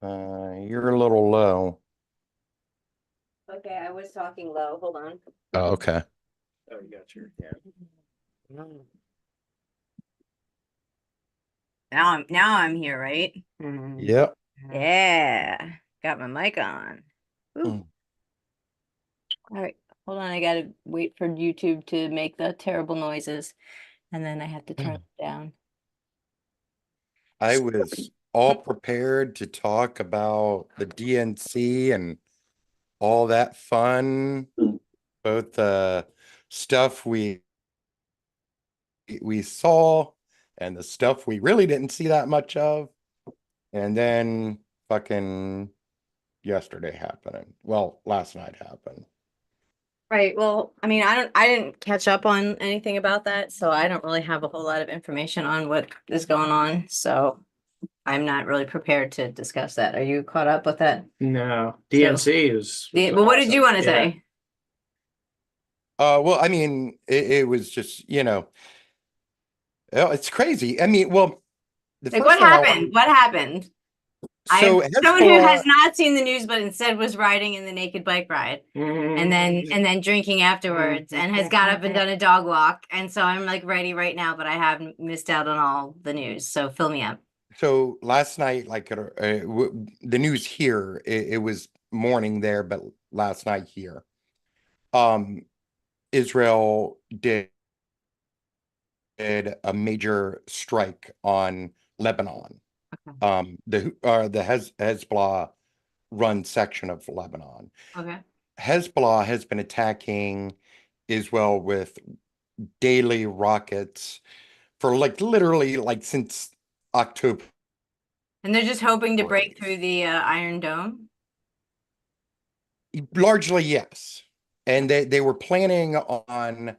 You're a little low. Okay, I was talking low. Hold on. Oh, okay. Oh, you got your Now I'm here, right? Yep. Yeah. Got my mic on. Ooh. Mm. All right. Hold on. I gotta wait for YouTube to make the terrible noises, and then I have to turn it down. I was all prepared to talk about the DNC and all that fun, both the stuff we saw and the stuff we really didn't see that much of. And then fucking yesterday happening. Well, last night happened. Right. Well, I mean, I didn't catch up on anything about that, so I don't really have a whole lot of information on what is going on. So I'm not really prepared to discuss that. Are you caught up with that? No, So, DNC is well, what did you want to awesome. Yeah. say? Well, I mean, it was just, it's crazy. I mean, well, the Like, first what thing I want, happened? What happened? so I'm someone who has Hezbollah, not seen the news, but instead was riding in the naked bike ride and then drinking afterwards and has got up and done a dog walk. And so I'm like ready right now, but I have missed out on all the news. So fill me up. so last night, like the news here, it was morning there, but last night here, um, Israel did a major strike on Lebanon, the Hezbollah run section of Lebanon. Okay. Hezbollah has been attacking Israel with daily rockets for like literally like since October. And they're just hoping to break through the Iron Dome. Largely, yes. And they were planning on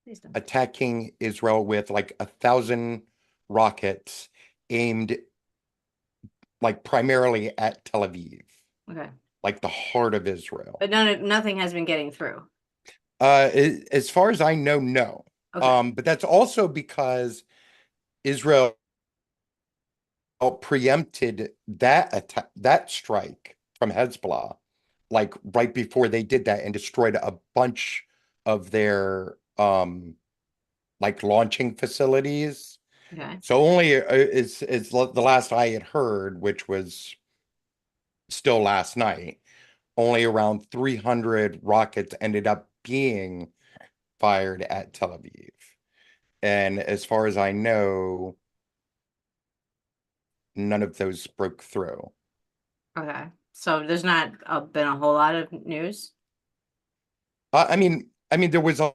Please don't. attacking Israel with like 1,000 rockets aimed like primarily at Tel Aviv, Okay. like the heart of Israel. But nothing has been getting through. As far as I know, no. Okay. But that's also because Israel preempted that attack, that strike from Hezbollah, like right before they did that and destroyed a bunch of their like launching facilities. Okay. So only is the last I had heard, which was still last night, only around 300 rockets ended up being fired at Tel Aviv. And as far as I know, none of those broke through. Okay. So there's not been a whole lot of news. I mean, there was a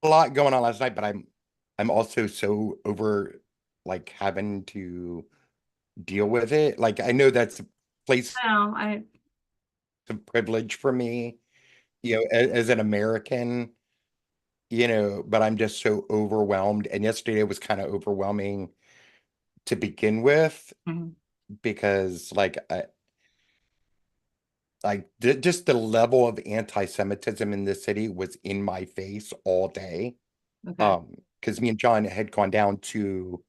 lot going on last night, but I'm also so over like having to deal with it. Like I know that's a place No, I of privilege for me, as an American, but I'm just so overwhelmed. And yesterday was kind of overwhelming to begin with Mhm. because just the level of anti-Semitism in this city was in my face all day. Okay. Because me and John had gone down to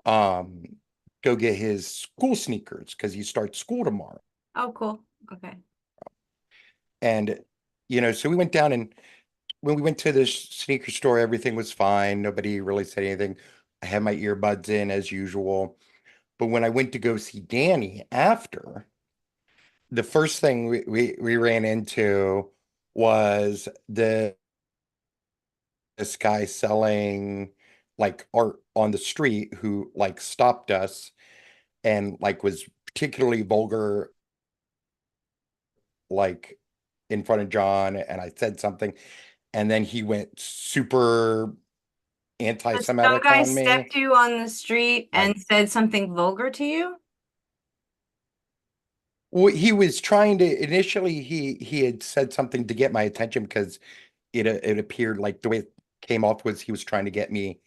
um go get his school sneakers because he starts school tomorrow. Oh, cool. Okay. And so we went down, and when we went to the sneaker store, everything was fine. Nobody really said anything. I had my earbuds in as usual. But when I went to go see Danny after, the first thing we ran into was this guy selling like art on the street who like stopped us and like was particularly vulgar like in front of John, and I said something, and then he went super So some anti-Semitic guy on me. stepped you on the street Like, and said something vulgar to you? well, he was trying to initially he had said something to get my attention because it appeared like the way it came off was he was trying to get me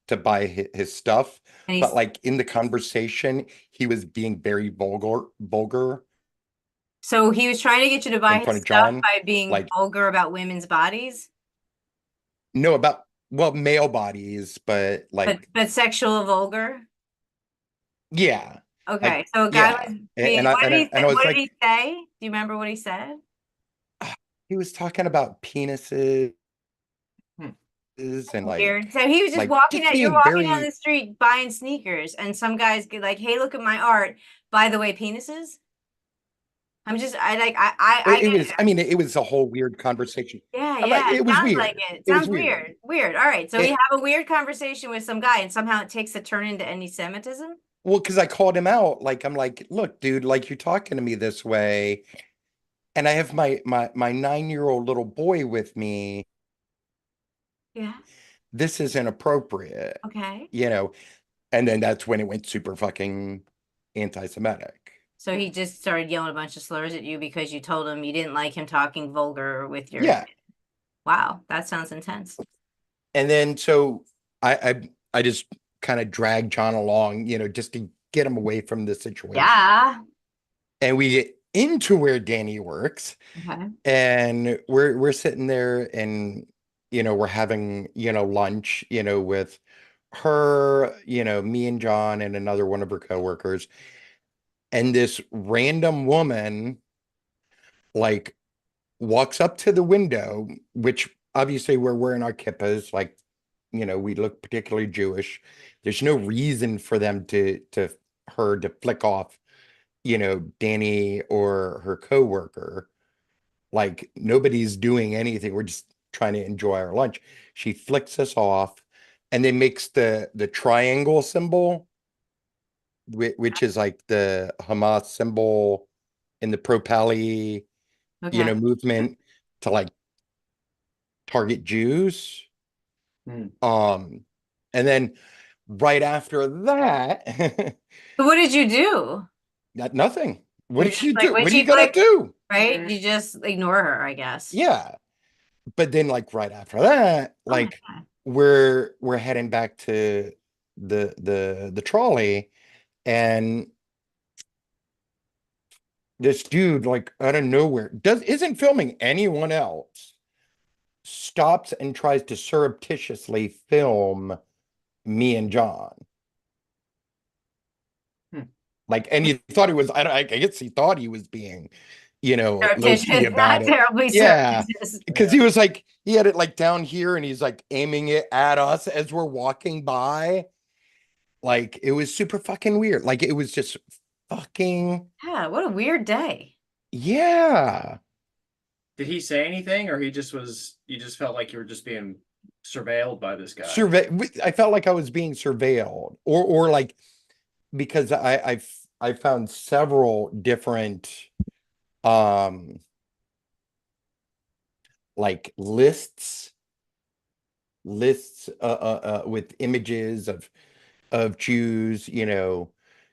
to buy his stuff, And but he's like in the conversation, he was being very vulgar so he was trying to get you to buy in his front of stuff John. by being Like, vulgar about women's bodies, no, about well, male bodies, but but like but sexual vulgar. Yeah. Okay, Like, so a guy yeah. was And being, I what and did I, he and I was what did like, he say? Do you remember what he said? he was talking about penises Hmm. and Weird. So he was just just you're being walking down very the street buying sneakers, and some guys get like, "Hey, look at my art. By the way, penises." I'm just, I like, I it get, was, I mean, it was a whole weird conversation. yeah, I'm like, yeah. It it was sounds like weird. it. It was Sounds weird. weird. Weird. All right. So we It, have a weird conversation with some guy, and somehow it takes a turn into anti-Semitism. well, because I called him out. Like, I'm like, look, dude, like you're talking to me this way, and I have my 9-year-old little boy with me. Yeah. This is inappropriate, Okay. you know. And then that's when it went super fucking anti-Semitic. So he just started yelling a bunch of slurs at you because you told him you didn't like him talking vulgar with your Yeah. kid. Wow, that sounds intense. And then so I just kind of dragged John along, just to get him away from the situation. Yeah. And we get into where Danny works, Okay. and we're sitting there, and we're having lunch, with her, me and John and another one of her coworkers, and this random woman like walks up to the window, which obviously we're wearing our kippas, like, we look particularly Jewish. There's no reason for them to her to flick off, Danny or her coworker. Like, nobody's doing anything. We're just trying to enjoy our lunch. She flicks us off and then makes the triangle symbol, which is like the Hamas symbol in the pro-Pali, Okay. movement, to like target Jews. Hmm. And then right after that, So what did you do? nothing. What You did just you like do? when What are you she gonna flicked, do? right? You just ignore her, I guess. Yeah. But then like right after that, Oh my like God. we're heading back to the trolley, and this dude, like out of nowhere, isn't filming anyone else, stops and tries to surreptitiously film me and John. Hmm. Like, and you thought he was, I guess he thought he was being, low key Surreptitious, about not it. terribly Yeah. surreptitious. Because he was like, he had it like down here, and he's like aiming it at us as we're walking by. Like, it was super fucking weird. Like, it was just fucking, Yeah, what a weird day. yeah. Did he say anything, or he just was? You just felt like you were just being surveilled by this guy. I felt like I was being surveilled, or like, because I found several different um like lists with images of Jews,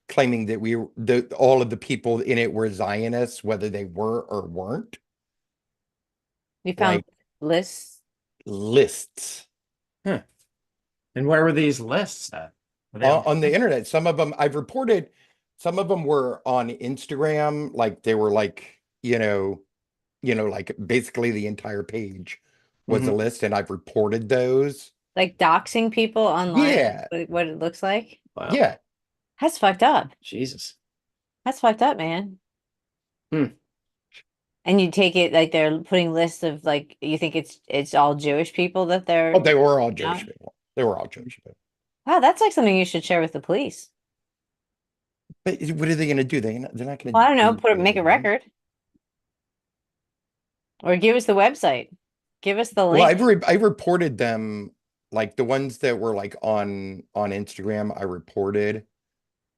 claiming that all of the people in it were Zionists, whether they were or weren't. You found Like, lists. lists Huh. And where were these lists at? Were they on the internet. Some of them I've reported, some of them were on Instagram, like they were like, like basically the entire page was a Mhm. list, and I've reported those. Like doxing people online, Yeah, what it looks like. Wow. yeah. That's fucked up. Jesus. That's fucked up, man. Hmm. And you take it like they're putting lists of like you think it's all Jewish people that they're Oh, they were all yeah. Jewish people. They were all Jewish people. Wow, that's like something you should share with the police. But what are they going to do? They're not going Well, I don't know, to do make a anything. record. Or give us the website. Give us the Well, link. I reported them, like the ones that were like on Instagram. I reported,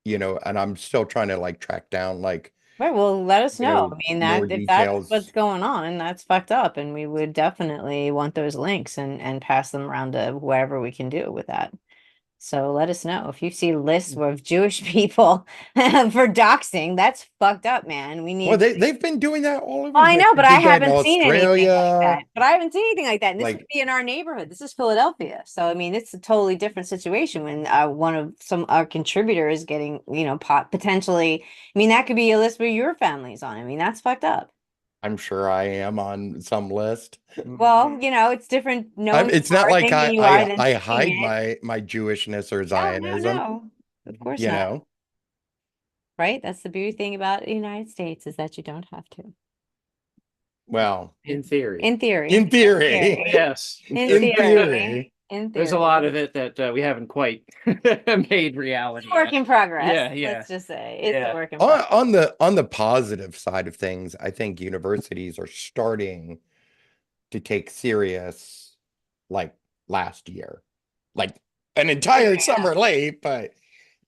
and I'm still trying to like track down, like, Right, well, let us know. I mean, more that if that's what's details. going on, that's fucked up, and we would definitely want those links and pass them around to whatever we can do with that. So let us know if you see lists of Jewish people for doxing. That's fucked up, man. We Well, need. they've been doing that all over. Well, I Like, know, they but I did that in haven't seen anything like Australia. that. But I haven't seen anything like that. And this would Like, be in our neighborhood. This is Philadelphia. So I mean, it's a totally different situation when one of our contributor is getting, potentially. I mean, that could be a list where your family's on. I mean, that's fucked up. I'm sure I am on some list. Well, it's different knowing It's not like than you are than I seeing hide it. my Jewishness or No, no, Zionism, no. Of course you not. know. right? That's the beauty thing about the United States is that you don't have to. Well, In theory. In theory. in theory, theory. Yes. In in theory. theory. In There's a theory. lot of it that we haven't quite made reality Work yet. in progress. Yeah, yeah. Let's just say it's Yeah. a work in progress. On the positive side of things, I think universities are starting to take serious like last year. Like an entire summer late, but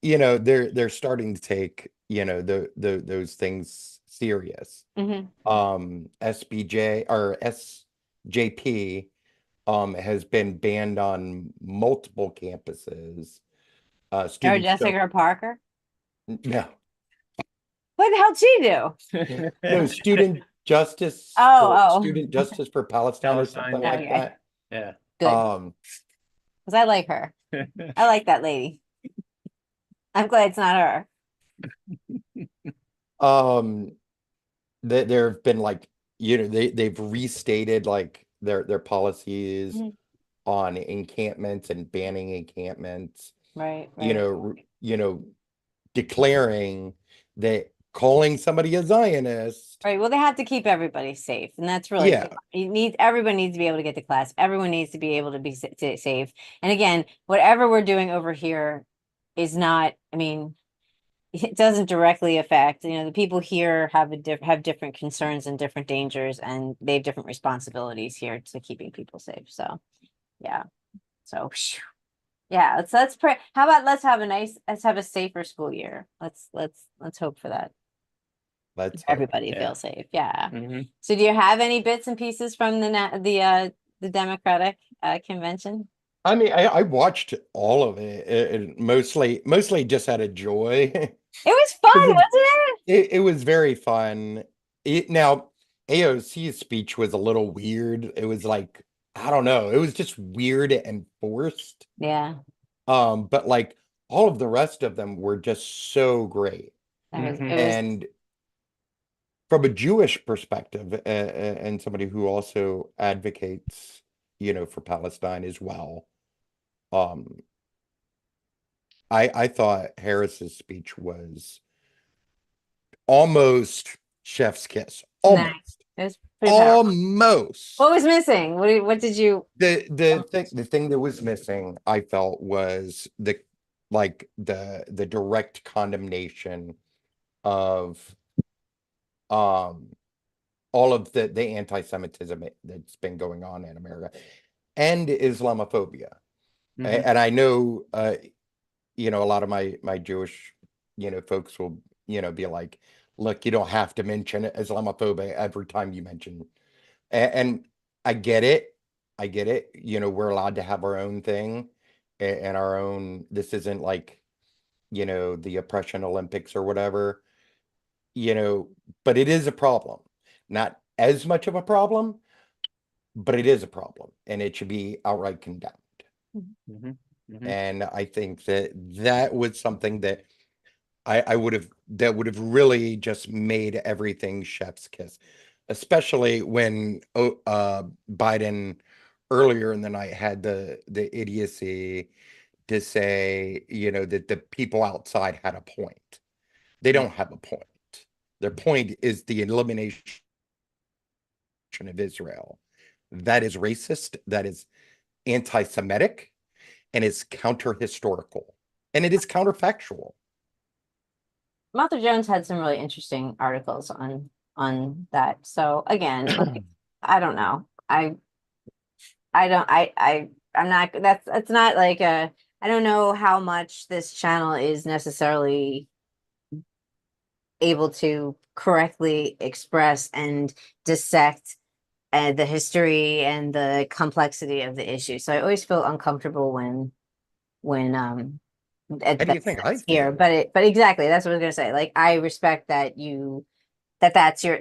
they're starting to take, those things serious. Mhm. SBJ or SJP has been banned on multiple campuses. Or Students Jessica Parker. no, What the hell did she do? no, Oh. student justice for Palestine or something Palestine, like yeah. that. Yeah. Good. Because I like her. I like that lady. I'm glad it's not her. There have been like, they've restated like their policies Mhm. on encampments and banning encampments, Right. declaring that calling somebody a Zionist. Right. Well, they have to keep everybody safe, and that's really Yeah. everyone needs to be able to get to class. Everyone needs to be able to be safe. And again, whatever we're doing over here is not. I mean, it doesn't directly affect. The people here have have different concerns and different dangers, and they have different responsibilities here to keeping people safe. So, yeah. So, yeah. Let's pray. How about let's have a safer school year. Let's hope for that. Let's hope. Everybody Yeah. feel safe. Yeah. Mhm. So do you have any bits and pieces from the Democratic convention? I mean, I watched all of it, and mostly just out of joy. It was fun, Because wasn't it? it was very fun. Now, AOC's speech was a little weird. It was like, I don't know, it was just weird and forced. Yeah. But like all of the rest of them were just so great. It was And from a Jewish perspective, and somebody who also advocates, for Palestine as well, um, I thought Harris's speech was almost chef's kiss. nice. Almost. It was pretty powerful. Almost. What was missing? What did you The thing that was missing, I felt, was the direct condemnation of all of the anti-Semitism that's been going on in America and Islamophobia. Mhm. And I know a lot of my Jewish, folks will, be like, look, you don't have to mention Islamophobia every time you mention. And I get it. I get it. We're allowed to have our own thing and our own. This isn't like, the oppression Olympics or whatever, but it is a problem. Not as much of a problem, but it is a problem and it should be outright condemned. Mhm. Mhm. And I think that was something that that would have really just made everything chef's kiss, especially when Biden earlier in the night had the idiocy to say, that the people outside had a point. They don't have a point. Their point is the elimination of Israel. That is racist, that is anti-Semitic, and it's counter-historical, and it is counterfactual. Martha Jones had some really interesting articles on that. So again, like, I don't know. I don't I'm not that's not like I don't know how much this channel is necessarily able to correctly express and dissect the history and the complexity of the issue. So I always feel uncomfortable when How do you think I that's here. feel? But exactly, that's what I was gonna say. Like I respect that that's your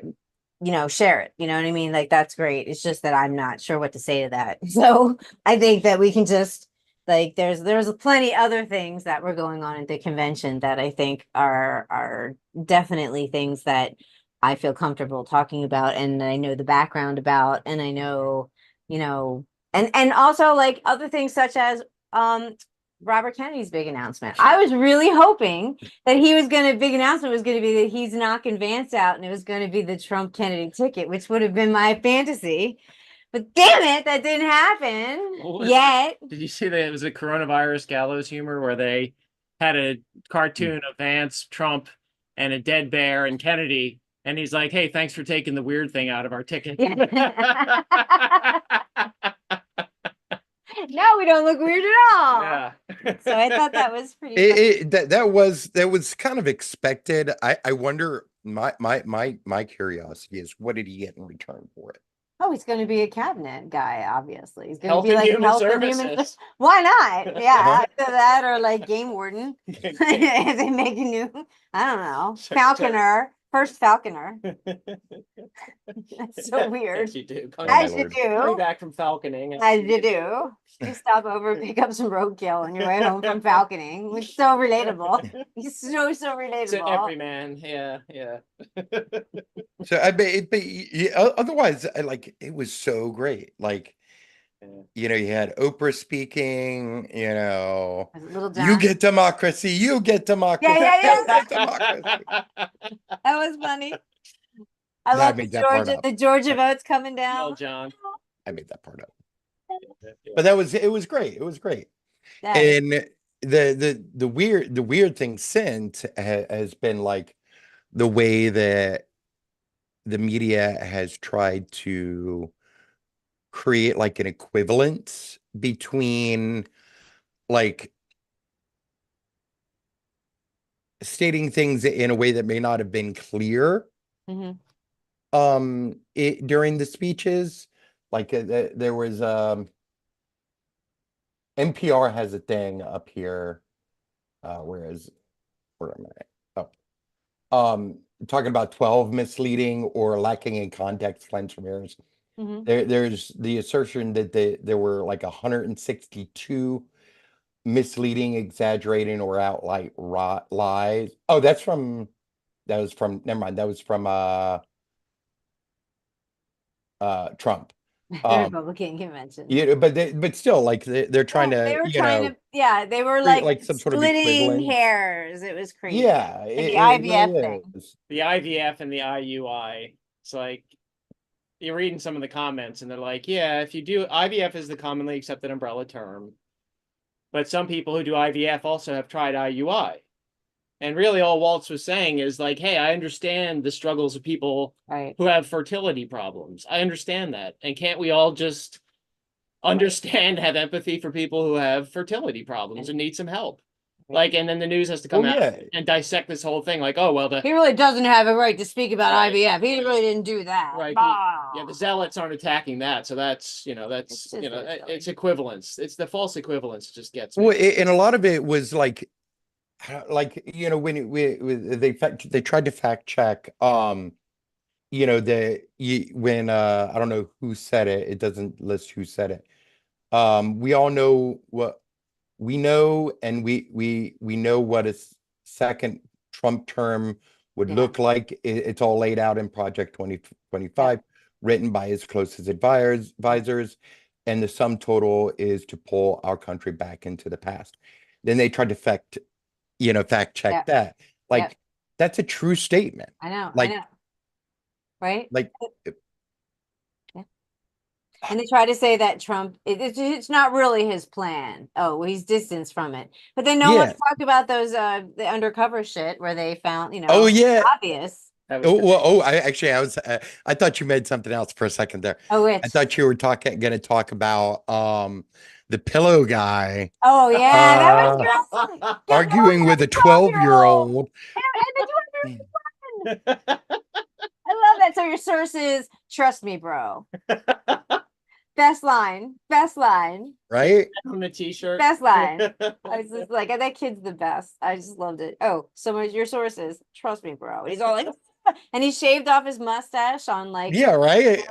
share it. You know what I mean? Like that's great. It's just that I'm not sure what to say to that. So I think that we can just like there's plenty other things that were going on at the convention that I think are definitely things that I feel comfortable talking about and I know the background about and I know, and also like other things such as Robert Kennedy's big announcement. I was really hoping that big announcement was gonna be that he's knocking Vance out and it was gonna be the Trump Kennedy ticket, which would have been my fantasy. But damn it, that didn't happen What was- yet. Did you see that it was a coronavirus gallows humor where they had a cartoon of Vance, Trump, and a dead bear and Kennedy, and he's like, "Hey, thanks for taking the weird thing out of our ticket." Yeah. No, we don't look weird at all. Yeah. So I thought that was pretty funny. That was kind of expected. I wonder, my curiosity is, what did he get in return for it? Oh, he's going to be a cabinet guy, obviously. He's going Health to be and like Human health and human. Services. Why not? Yeah, Uh-huh. either that or like game warden. If they make a new, I don't know, So- falconer, first falconer. That's so weird. Yes, you do. Oh, my As you lord. Coming do, back from falconing. as you do. You stop over and pick up some roadkill on your way home from falconing. It's so relatable. He's so It's an relatable. everyman. Yeah, yeah. So otherwise, it was so great. Like, Yeah. you had Oprah speaking, Was it Little you John? get democracy, you get democracy. yeah. you get democracy. That was funny. I Yeah, I love made that part up. The Georgia votes coming Well, down. John. I made that part up. But it was great. It was great. Yeah. And the weird thing since has been like the way that the media has tried to create like an equivalence between like stating things in a way that may not have been clear Mhm. during the speeches. Like there was NPR has a thing up here, where am I? Oh, talking about 12 misleading or lacking in context claims from errors. Mhm. There's the assertion that there were like 162 misleading, exaggerating, or outright lies. Oh, never mind. That was from Trump. The Republican convention. Yeah, but still, like they're trying Yeah, to, they were trying to, yeah, they were create, like some sort of splitting equivalent. hairs. It was crazy. Yeah, Like it the IVF really thing. is. The IVF and the IUI. It's like you're reading some of the comments and they're like, yeah, if you do IVF is the commonly accepted umbrella term. But some people who do IVF also have tried IUI. And really all Waltz was saying is like, hey, I understand the struggles of people Right. who have fertility problems. I understand that. And can't we all just understand, have empathy for people who have fertility problems and need some help? Like, and then the news has to come Well, out yeah. and dissect this whole thing. Like, oh, well, He really doesn't have a right to speak about Right. IVF. He really didn't do that. Right. Bah. Yeah, the zealots aren't attacking that. So that's, It's just really silly. it's equivalence. It's the false equivalence just gets Well, me. and a lot of it was like when they tried to fact check, when I don't know who said it, it doesn't list who said it. We all know what we know, and we know what a second Trump term would Yeah. look like. It's all laid out in Project 2025, written by his closest advisors, and the sum total is to pull our country back into the past. Then they tried to fact check Yeah. that. Like, Yep. that's a true statement. I know. Like- I know. Right? Like, And they try to say that Trump, it's not really his plan. Oh, well, he's distanced from it. But then no one's Yeah. talked about those the undercover shit where they found, oh yeah. obvious. That was I thought you meant something else for a second there. Oh, which? I thought you were gonna talk about the pillow guy Oh yeah, that was awesome. Yeah, arguing with a 12-year-old. And the 12-year-old. I love that. So your source is, trust me, bro. Best line. Right? on the t-shirt. Best line. I was just like, that kid's the best. I just loved it. Oh, so your sources, trust me, bro. And he's all like, and he shaved off his mustache on like, Yeah, right.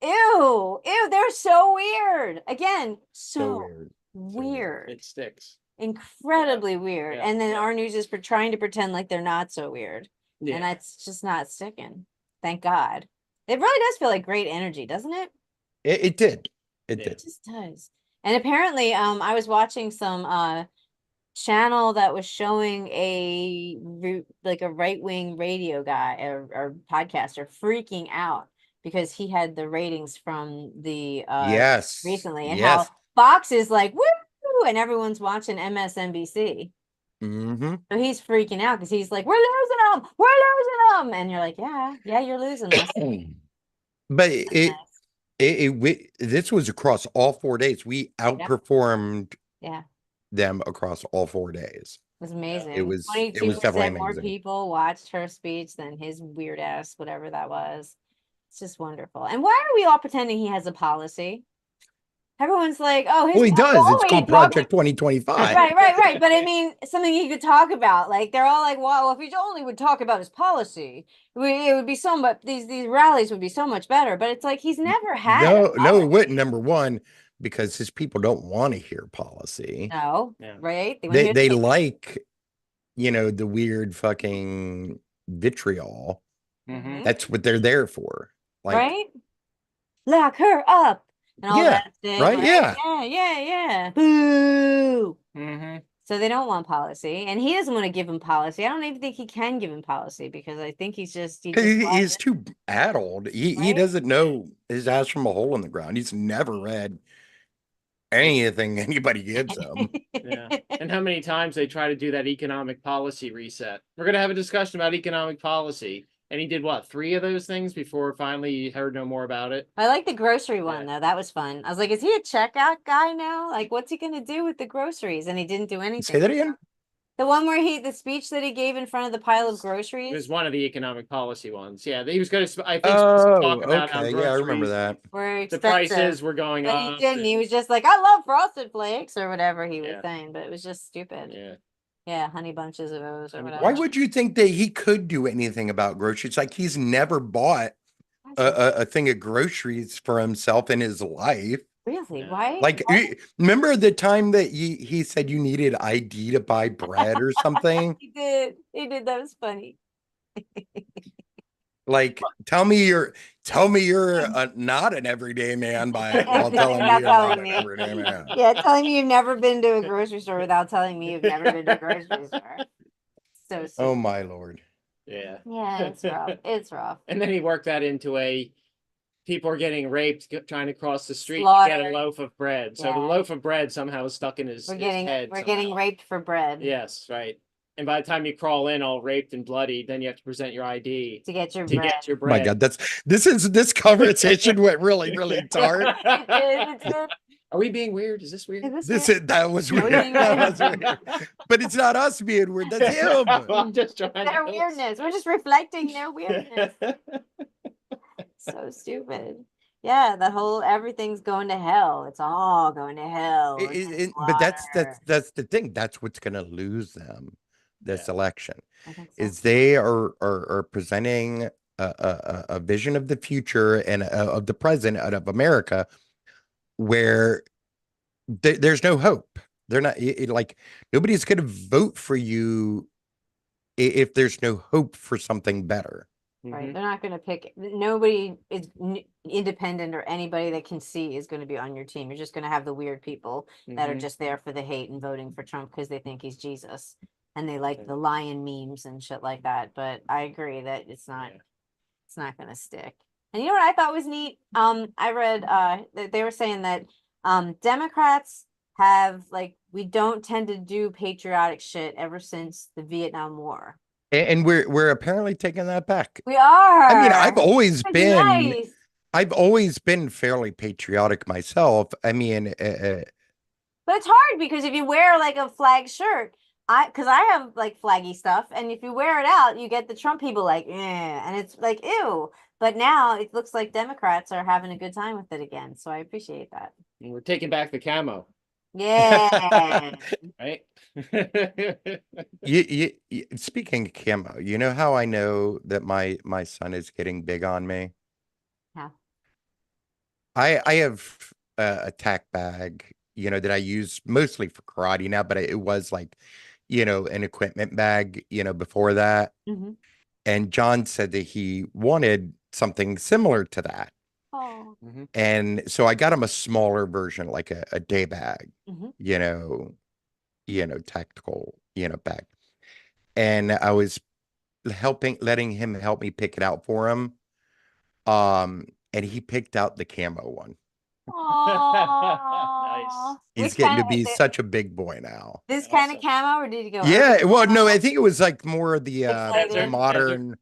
ew, they're so weird. Again, so weird. weird. It sticks. Incredibly weird. Yeah, And then yeah. our news is trying to pretend like they're not so weird. Yeah. And that's just not sticking. Thank God. It really does feel like great energy, doesn't it? It did. It Yeah. did. It just does. And apparently, I was watching some channel that was showing like a right-wing radio guy or podcaster freaking out because he had the ratings from the Yes. recently, and how Yes. Fox is like woo, and everyone's watching MSNBC. Hmm. So he's freaking out because he's like, we're losing them, we're losing them. And you're like, yeah, you're losing us. But Nice. this was across all 4 days. We outperformed Yeah, them across all 4 days. it was amazing. It was 22% definitely more amazing. people watched her speech than his weird ass, whatever that was. It's just wonderful. And why are we all pretending he has a policy? Everyone's like, oh, Well, he does. It's only he called talks. Project 2025. Right. But I mean, something he could talk about. Like they're all like, well, if he only would talk about his policy, it would be so much. These rallies would be so much better. But it's like he's never had a No, it wouldn't. policy. Number one, because his people don't want to hear policy. No, Yeah. right? They wanna hear They the- like, the weird fucking vitriol. Mhm. That's what they're there for. Like, right? Lock her up and all Yeah, that thing, right? Yeah. Yeah. Boo. Mhm. So they don't want policy, and he doesn't want to give him policy. I don't even think he can give him policy because I think he just He's too addled. He Right? doesn't know his ass from a hole in the ground. He's never read anything anybody gives him. Yeah. And how many times they try to do that economic policy reset? We're gonna have a discussion about economic policy. And he did what, 3 of those things before finally you heard no more about it? I like the grocery one though. That was fun. I was like, is he a checkout guy now? Like, what's he gonna do with the groceries? And he didn't do anything. Say that again? The one where the speech that he gave in front of the pile of It was groceries, one of the economic policy ones. Yeah, he was gonna, I think, Oh, talk about how okay. Yeah, I remember groceries, that. were the expensive. prices were going But up. he didn't. and- He was just like, I love Frosted Flakes or whatever he was Yeah. saying, but it was just stupid. Yeah. Yeah, honey bunches of those or Honey whatever. Why would you think that he could do anything about groceries? Like he's never bought a thing of groceries for himself in his life. Really? Yeah. Why? Like, remember the time that he said you needed ID to buy bread or something? He did. He did. That was funny. Like, tell me you're not an everyday man while telling me Not you're not telling an me. everyday man. Yeah, telling me you've never been to a grocery store without telling me you've never been to a grocery store. So Oh stupid. my Lord. Yeah. Yeah, it's rough. It's rough. And then he worked that into people are getting raped trying to cross the street to get a Slaughtered. loaf of bread. So the Yeah. loaf of bread somehow is stuck in his We're head. getting somehow. raped for bread. Yes, right. And by the time you crawl in all raped and bloody, then you have to present your ID To get your to bread. get your Oh my bread. God, this conversation went really, really dark. It's good. Are we being weird? Is this weird? It was That was Yeah, weird. we didn't That know. was weird. But it's not us being weird. That's him. I'm just trying their to weirdness. We're just reflecting their weirdness. So stupid. Yeah, the whole everything's going to hell. It's all going to hell. But that's the thing. That's what's gonna lose them this election I think so. is they are presenting a vision of the future and of the present out of America where there's no hope. They're not like nobody's gonna vote for you if there's no hope for something better. Right. Mhm. They're not going to pick, nobody is independent or anybody that can see is going to be on your team. You're just going to have the weird people that are Mhm. just there for the hate and voting for Trump because they think he's Jesus and they like Okay. the lion memes and shit like that. But I agree that it's not going to stick. And you know what I thought was neat? I read they were saying that Democrats have we don't tend to do patriotic shit ever since the Vietnam War. And we're apparently taking that back. We are. I mean, I've always That's been nice. I've always been fairly patriotic myself. I mean, But it's hard because if you wear a flag shirt, because I have flaggy stuff, and if you wear it out, you get the Trump people and it's like ew. But now it looks like Democrats are having a good time with it again, so I appreciate that. And we're taking back the camo, Yeah. right? speaking of camo, you know how I know that my son is getting big on me? How? I have a tack bag, that I use mostly for karate now, but it was an equipment bag, before that. Mhm. And John said that he wanted something similar to that. Oh. And so I got him a smaller version, like a day bag, Mhm. tactical, bag. And I was letting him help me pick it out for him. And he picked out the camo one. Aw. He's Which getting kind to be of such a big boy now. this kind of Awesome. camo, or did you go? Yeah, urban well, no, camo? I think it was like more of the Pixelated. the Desert. modern.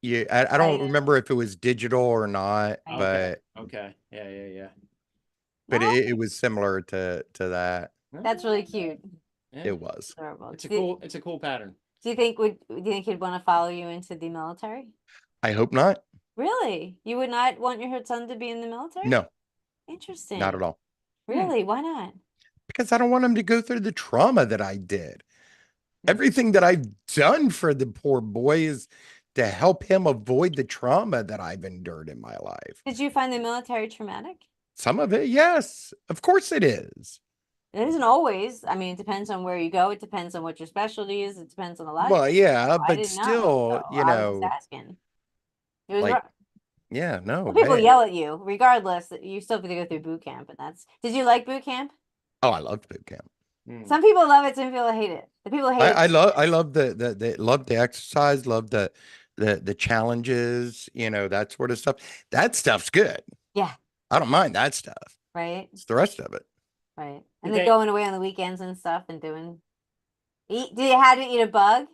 Yeah, I don't Right. remember if it was digital or not, Right. Okay. but Okay. Yeah. it was similar to that. That's really cute. Yeah. It was. Adorable. It's a cool pattern. Do you think he'd want to follow you into the military? I hope not. Really? You would not want your son to be in the military? No, Interesting. not at all. Really? Why not? Because I don't want him to go through the trauma that I did. Hmm. Everything that I've done for the poor boy is to help him avoid the trauma that I've endured in my life. Did you find the military traumatic? Some of it, yes, of course it is. It isn't always. I mean, it depends on where you go. It depends on what your specialty is. It depends on a lot. Well, of yeah, I but didn't know, still, so I was just asking. It was like, rough. yeah, no, Well, people hey. yell at you, regardless. You still have to go through boot camp, and that's. Did you like boot camp? Oh, I loved boot camp. Some people love it. Some people hate it. The people hate it. I love the exercise, love the challenges, that sort of stuff. That stuff's good. Yeah. I don't mind that stuff. Right. It's the rest of it. Right. And Did then they- going away on the weekends and stuff and doing. Eat? Do you have to eat a bug?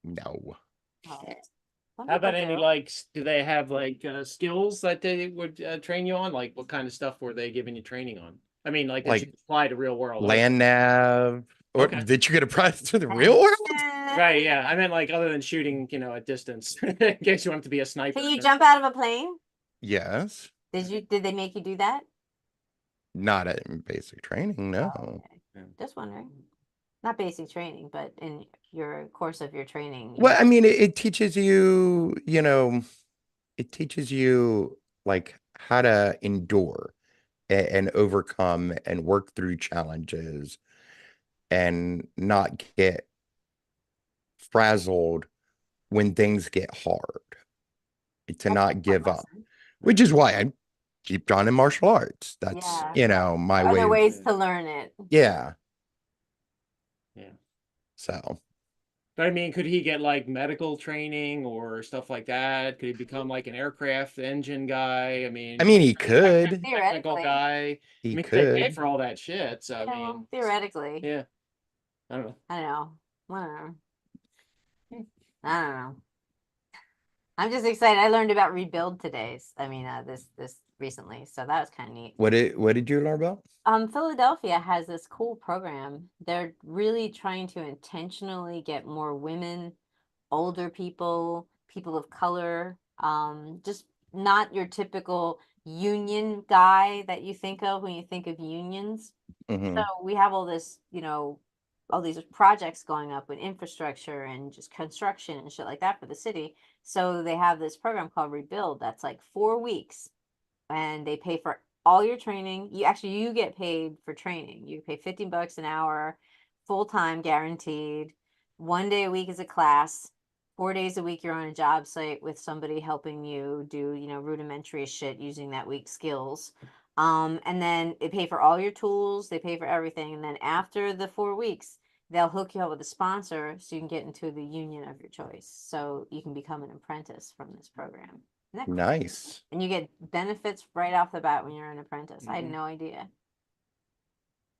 No. Oh, some How about people any do. do they have skills that they would train you on? Like what kind of stuff were they giving you training on? I mean, that Like you could apply to real world. Land nav, or Okay. that you get a prize to the real world? Right, yeah. I meant other than shooting, at distance, in case you want to be a sniper. Can you jump out of a plane? Yes. Did they make you do that? Not in basic training, no. Okay. Yeah. Just wondering. Not basic training, but in your course of your training. Well, I mean, it teaches you, it teaches you like how to endure and overcome and work through challenges and not get frazzled when things get hard, to That's a not good give up, lesson. which is why I keep on in martial arts. That's, Yeah. my Are way. there of- ways to learn it? Yeah. Yeah. So, But I mean, could he get medical training or stuff like that? Could he become an aircraft engine guy? I mean, he could. technical Theoretically. guy. I He mean, they pay could. for all that shit. So Yeah, I well, mean, theoretically. yeah. I don't know. I don't know. Whatever. I don't know. I'm just excited. I learned about Rebuild today. This recently, so that was kind of neat. What did you learn about? Philadelphia has this cool program. They're really trying to intentionally get more women, older people, people of color, just not your typical union guy that you think of when you think of unions. Mhm. So we have all this, all these projects going up with infrastructure and just construction and shit like that for the city. So they have this program called Rebuild that's 4 weeks, and they pay for all your training. You get paid for training. You pay $15 an hour, full time guaranteed. 1 day a week is a class. 4 days a week you're on a job site with somebody helping you do, rudimentary shit using that week's skills. And then they pay for all your tools, they pay for everything. And then after the 4 weeks, they'll hook you up with a sponsor so you can get into the union of your choice. So you can become an apprentice from this program. Isn't that cool? Nice. And you get benefits right off the bat when you're an apprentice. I had Mhm. no idea.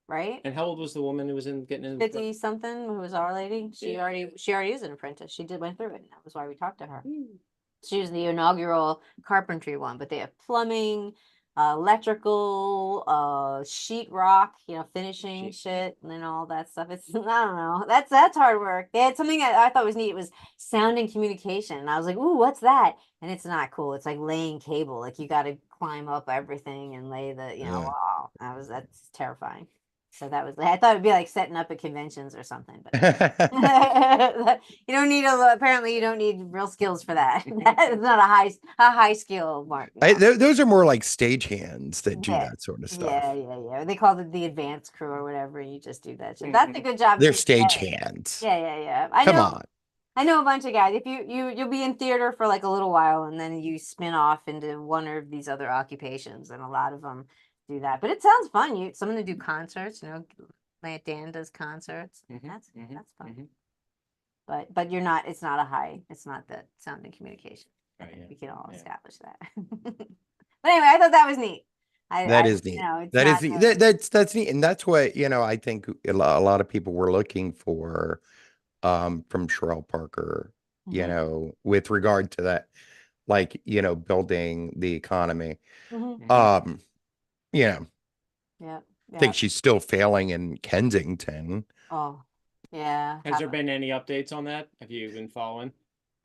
Right? And how old was the woman who was getting in? the pro- 50 something, who was our lady. She Yeah. already is an apprentice. She went through it, and that was why we talked to her. Hmm. She was the inaugural carpentry one, but they have plumbing, electrical, sheetrock, finishing Sheet. shit, and then all that stuff. It's I don't know. That's hard work. They had something that I thought was neat. It was sound and communication, and I was like, "Ooh, what's that?" And it's not cool. It's like laying cable. Like you got to climb up everything and lay the, Yeah. wow. That's terrifying. So that was. I thought it'd be like setting up at conventions or something, but. You don't need apparently you don't need real skills for that. It's not a high skill mark. No. Those are more like stagehands that do Yeah. that sort of Yeah, stuff. They call it the advanced crew or whatever. You just do that shit. That's a good job. They're to get. stagehands. Yeah. I Come know. on. I know a bunch of guys. If you'll be in theater for like a little while and then you spin off into one of these other occupations, and a lot of them do that. But it sounds fun. Some of them do concerts, like Dan does concerts. Mhm, That's fun. mhm. But it's not it's not that sound and communication. Right, yeah. We can all Yeah. establish that. But anyway, I thought that was neat. That is neat. It's That is not neat. the- That's neat, and that's what I think a lot of people were looking for, from Sherelle Parker, Mhm, with regard to that, like, building the economy. mhm. Um, you know, Yeah, I yeah. think she's still failing in Kensington. Oh, yeah. Has there been any updates on that? Have you been following?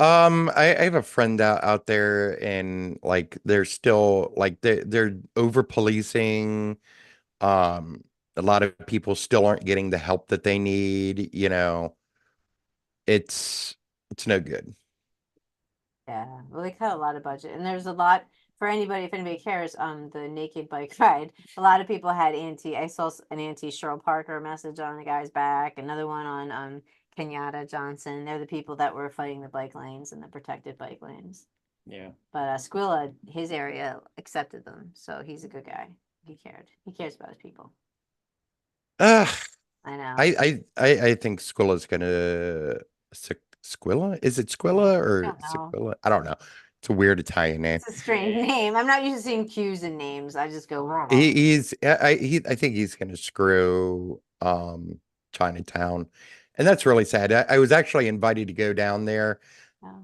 I have a friend out there, and like they're still like they're over policing. A lot of people still aren't getting the help that they need. It's it's no good. Yeah, well, they cut a lot of budget, and there's a lot for anybody, if anybody cares, the naked bike ride. A lot of people had I saw an anti Cheryl Parker message on the guy's back, another one on Kenyatta Johnson. They're the people that were fighting the bike lanes and the protected bike lanes. Yeah. But Squilla, his area accepted them, so he's a good guy. He cared. He cares about his people. Ugh, I know. I think Squilla's gonna Squilla? Is it Squilla or don't know. Sequilla? I don't know. It's a weird Italian name. It's a strange name. I'm not used to seeing Q's in names. I just go wrong. I think he's gonna screw Chinatown, and that's really sad. I was actually invited to go down there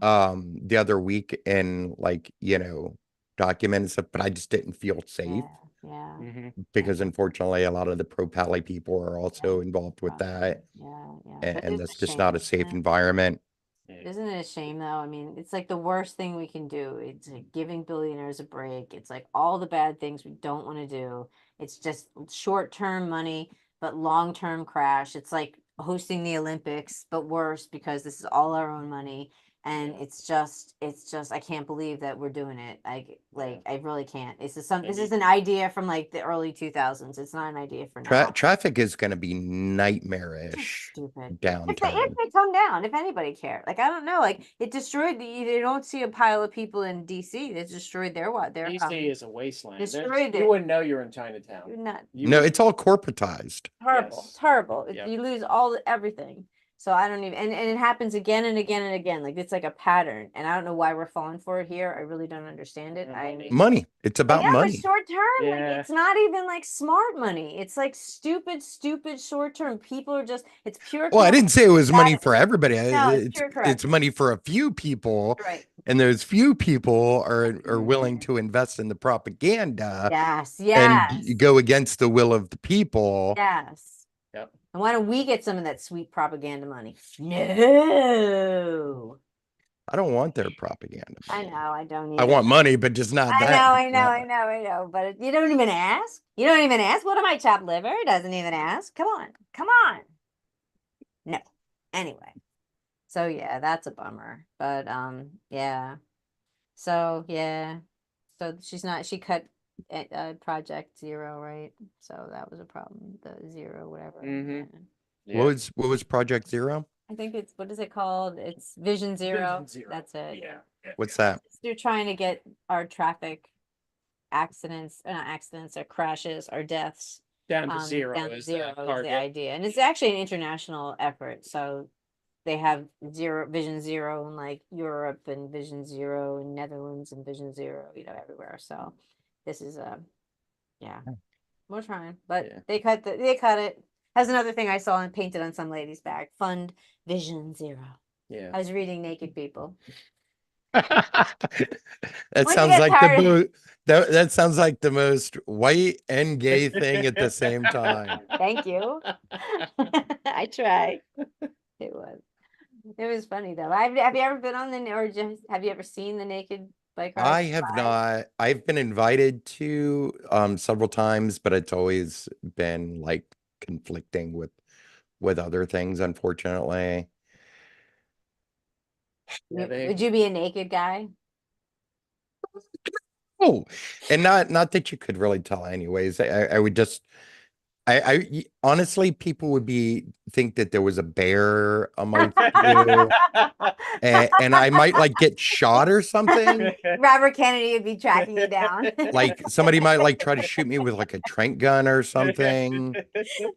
the other week and, like, document stuff, but I just didn't feel safe Yeah. Mhm. because unfortunately a lot of the pro pally people are also involved with that, Yeah. and, But and it's that's a just not a shame, safe isn't it? environment. Isn't it a shame though? I mean, it's like the worst thing we can do. It's like giving billionaires a break. It's like all the bad things we don't want to do. It's just short-term money, but long-term crash. It's like hosting the Olympics, but worse because this is all our own money. And Yeah. it's just, I can't believe that we're doing it. I really can't. This is And this is an idea from like the early 2000s. It's not an idea for now. Traffic is going to be It's just nightmarish stupid. If downtown. they come down, if anybody cared, like I don't know, like it destroyed you don't see a pile of people in DC. It destroyed their DC is a wasteland. destroyed You it. wouldn't know you're in Chinatown. You're not No, it's all corporatized. horrible. Yes. It's horrible. Yep. You lose everything. So I don't even, and it happens again and again and again. Like it's like a pattern, and I don't know why we're falling for it here. I really don't understand it. Money. Money. It's about Yeah, but money. short term, like Yeah. it's not even like smart money. It's like stupid short term. People are just it's pure. Well, I didn't say it was money That- for everybody. No, it's It's pure it's correct. money for a few people, Right. and those few people are willing to invest in the propaganda Yes. and Yes. go against the will of the people. Yes. Yep. And why don't we get some of that sweet propaganda money? No. I don't want their propaganda. I know, I don't I either. want money, but just not that. I know. But you don't even ask. You don't even ask. What am I, chopped liver? Doesn't even ask. Come on. No. Anyway. So yeah, that's a bummer. But yeah. So yeah. So she cut Project Zero, right? So that was a problem. The zero, whatever. Mhm. Yeah. What was Project Zero? I think it's what is it called? It's Vision Zero. Vision Zero. That's it. Yeah. What's that? They're trying to get our traffic accidents, not accidents, or crashes, or deaths Down to zero down to is zero the is target. the idea, and it's actually an international effort. So they have Vision Zero in like Europe, and Vision Zero in Netherlands, and Vision Zero, everywhere. So this is yeah, we're trying, but Yeah. they cut it. That's another thing I saw and painted on some lady's back. Fund Vision Zero. Yeah. I was reading Naked People. That Once you sounds get like tired- that sounds like the most white and gay thing at the same time. Thank you. I try. It was funny though. Have you ever been on or just have you ever seen the Naked Bike Ride? I have not. I've been invited to several times, but it's always been like conflicting with other things, unfortunately. Yeah, Would you be a naked guy? Oh, and not that you could really tell anyways. I would just Honestly, people would think that there was a bear amongst you, and I might like get shot or something. Robert Kennedy would be tracking you down. Like somebody might like try to shoot me with like a trank gun or something.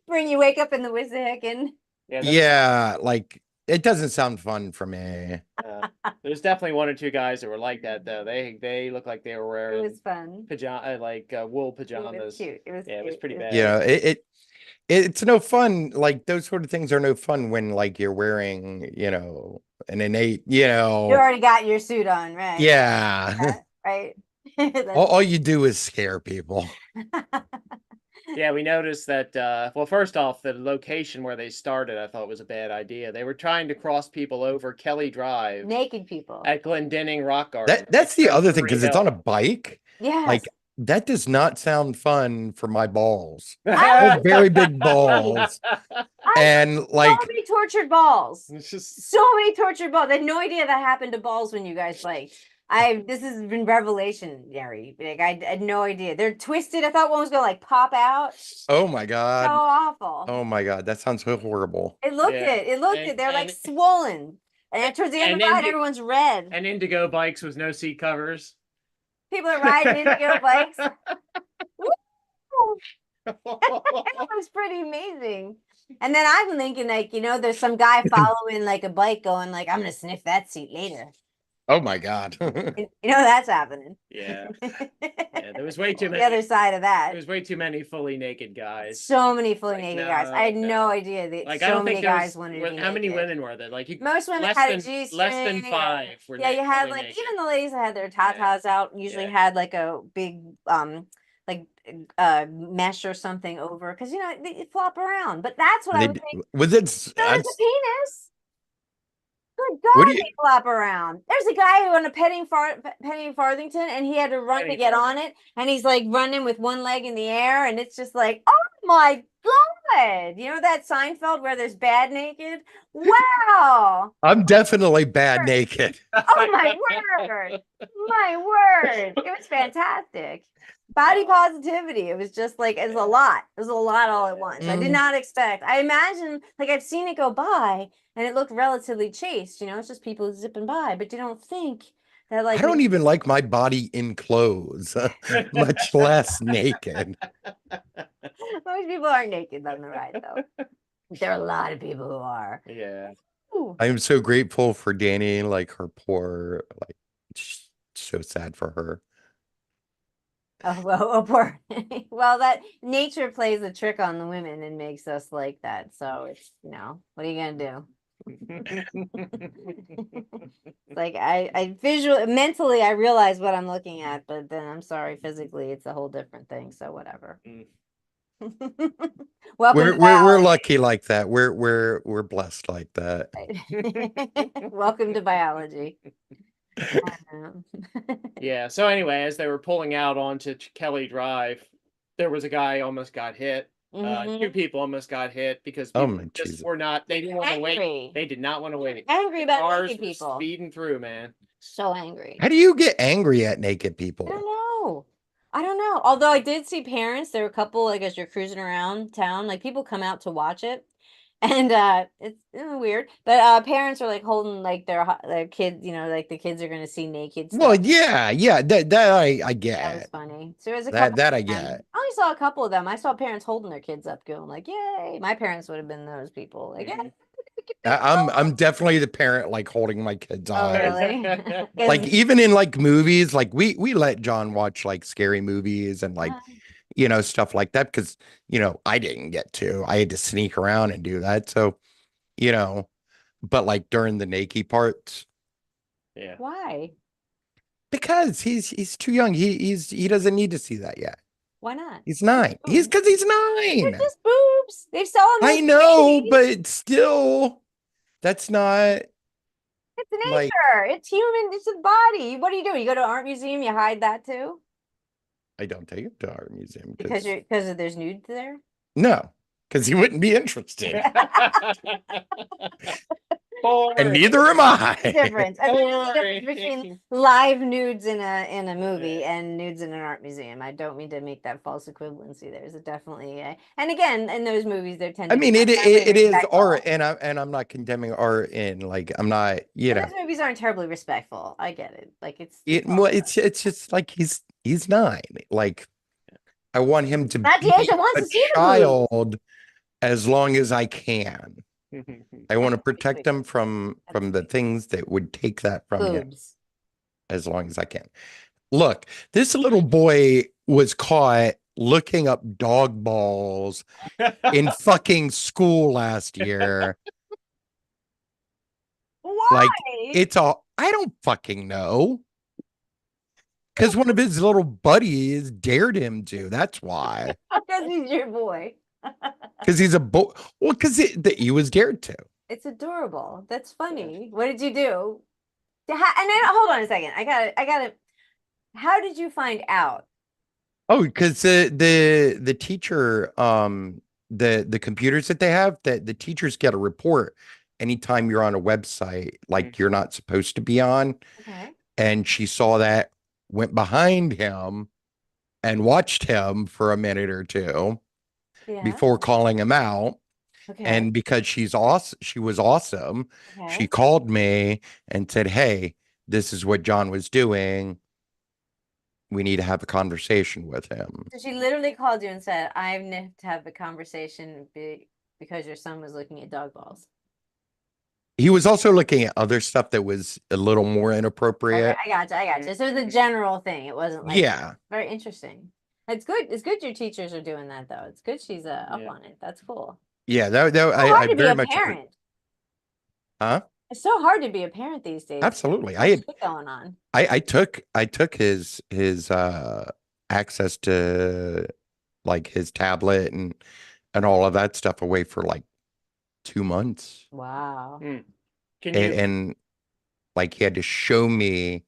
Bring you wake up in the Wissahickon. Yeah, Yeah, like it doesn't sound fun for me. there's definitely one or two guys that were like that though. They look like they were It wearing was fun. pajama wool It was pajamas. cute. It was Yeah, it was cute. pretty bad. You know, it's no fun. Like those sort of things are no fun when like you're wearing, an innate, You already got your suit on, right? yeah. Yeah, right. That's- All you do is scare people. Yeah, we noticed that. Well, first off, the location where they started, I thought was a bad idea. They were trying to cross people over Kelly Drive Naked people. at Glendenning Rock Garden. That's the Like, other thing, Stone because it's on a Hill. bike. Yes. Like that does not sound fun for my balls. I I have very big balls. And so like, many tortured balls. It's just So many tortured balls. I had no idea that happened to balls when you guys like. This has been revelationary. Like I had no idea. They're twisted. I thought one was gonna like pop out. oh my So God. awful. Oh my God. That sounds so horrible. It looked Yeah. it. It looked And- it. They're like and- swollen. And then towards the end of and the ride, Indi- everyone's red. and Indigo bikes with no seat covers. People are riding Indigo bikes. Woo! It was pretty amazing. And then I'm thinking, like, there's some guy following like a bike going like, I'm gonna sniff that seat later. Oh my God. That's happening. Yeah. Yeah, there was way too The many. other side of that. There was way too many fully naked guys. So many fully Like, naked guys. I had no. no idea that Like I so don't many think there guys was. wanted to be How many naked. women were there? Like you, Most women less had than a G less than string, 5 were. Yeah, you had fully like naked. even the ladies that had their Yeah. tatas out usually Yeah. had like a big like mesh or something over because they flop around. But that's what I They would d- think. was it? So there's a penis. Good What God, do you- they flop around. There's a guy who on a Penny Farthington, and he had to run to Penny get on it, and he's like running with one leg in the air, and it's just like, oh my God! You know that Seinfeld where there's bad naked? Wow! I'm definitely bad naked. Oh my word! My word! It was fantastic. Body positivity. It was just like it was a lot. It was a lot all at once. I did Mm. not expect. I imagine like I've seen it go by and it looked relatively chaste, it's just people zipping by, but you don't think that like I don't even like my body in clothes, much less naked. most people aren't naked on the ride though. There are a lot of people who are. Yeah. Ooh. I am so grateful for Danny, like her poor, like, so sad for her. Oh, well, poor. Well, that nature plays a trick on the women and makes us like that. So it's, what are you gonna do? Like I mentally I realize what I'm looking at, but then I'm sorry, physically it's a whole different thing. So whatever. Mm. Welcome We're to we're biology. lucky like that. We're blessed like that. Welcome to biology. Um, Yeah. So anyway, as they were pulling out onto Kelly Drive, there was a guy almost got hit. Two mhm. people almost got hit because Oh people my just Jesus. were not. They didn't want to wait. Angry. They did not want to wait. Angry about Cars naked were people. speeding through, man. So angry. How do you get angry at naked I people? don't know. I don't know. Although I did see parents, there were a couple like as you're cruising around town, like people come out to watch it. And it's weird. But parents are like holding like their kids, like the kids are gonna see naked Well, stuff. yeah, that I That was get. funny. So there's a That couple I of them. get. I only saw a couple of them. I saw parents holding their kids up, going like, "Yay!" My parents would have been those people. Like, Mhm. "Yeah." I'm definitely the parent like holding my kids' Oh, eyes. really? Like 'Cause- even in like movies, like we let John watch like scary movies and like stuff like that because I didn't get to. I had to sneak around and do that. So, but like during the naked parts, Yeah. Why? because he's too young. He doesn't need to see that yet. Why not? He's 9. Because he's They're 9. just boobs. They sell them. I as know, candy. but still, that's not It's nature. like It's human. It's a body. What do? You go to an art museum, you hide that too I don't take him to art museum because because there's nude there. no, because he wouldn't be interested. And neither am I. Difference. I mean, there's a Boring. difference between live nudes in a movie and nudes in an art museum. I don't mean to make that false equivalency. There's a definitely and again, in those movies, there tend I to be mean, not terribly it is respectful. art, and I'm not condemning art in like I'm not, you But know, those movies aren't terribly respectful. I get it. Like well, it's just like he's 9. Like I want him to Not the be age that wants a to see the movie. child as long as I can. I want to That's pretty protect sweet. him from That's the sweet. things that would take that from him Boobs. as long as I can. Look, this little boy was caught looking up dog balls in fucking school last year. Why? Like it's all I don't fucking know. Because one of his little buddies dared him to. That's why. Because he's your boy. Because he's a boy. Well, because he was dared to. It's adorable. That's funny. What did you do? And then hold on a second. I gotta. How did you find out? Oh, because the teacher, the computers that they have, that the teachers get a report anytime you're on a website like you're not supposed to be on. Okay. And she saw that, went behind him and watched him for a minute or two Yeah. before calling him out. Okay. And because she was awesome, okay. she called me and said, "Hey, this is what John was doing. We need to have a conversation with him." So she literally called you and said, "I need to have a conversation because your son was looking at dog balls." He was also looking at other stuff that was a little more Okay, inappropriate. I gotcha. So it was a general thing. It wasn't like Yeah. very interesting. It's good. It's good your teachers are doing that though. It's good she's up Yeah. on it. That's cool. Yeah, that It's so I hard to be very a much agree. parent. Huh? It's so hard to be a parent these days. Absolutely. So much shit going on. I took his access to like his tablet and all of that stuff away for like 2 months. Wow. Can you? And like he had to show me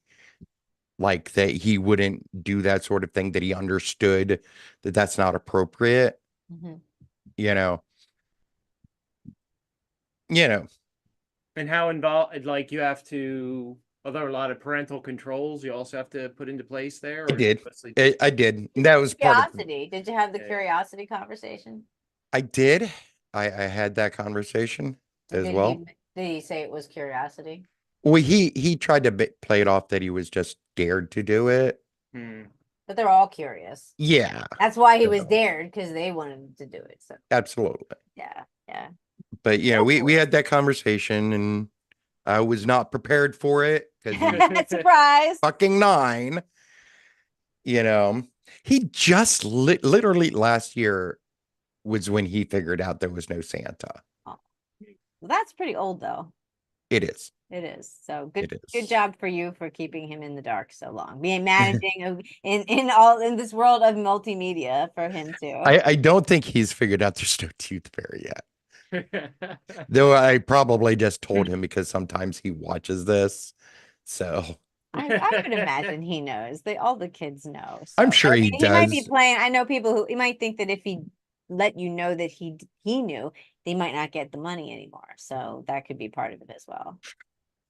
like that he wouldn't do that sort of thing, that he understood that that's not appropriate, Mhm. you know. And how involved? Like you have to. Are there a lot of parental controls you also have to put into place there? I or is it did. mostly- I did. That was part of Curiosity. Did you have the Yeah. curiosity conversation? I did. I had that conversation as Did well. Did he say it was curiosity? Well, he tried to play it off that he was just dared to do it. Hmm. But they're all curious. Yeah, That's why he was Definitely. dared, because they wanted to do it. So absolutely. yeah. But you know, we Definitely. had that conversation, and I was not prepared for it because he's Surprise. fucking 9. You know, he just literally last year was when he figured out there was no Santa. That's pretty old though. It is. It is. So good It good is. job for you for keeping him in the dark so long. Being managing in this world of multimedia for him too. I don't think he's figured out there's no tooth fairy yet. Though I probably just told him because sometimes he watches this. So I would imagine he knows. All the kids know. I'm So, sure he He might be does. playing. I know people who he might think that if he let you know that he knew, they might not get the money anymore. So that could be part of it as well.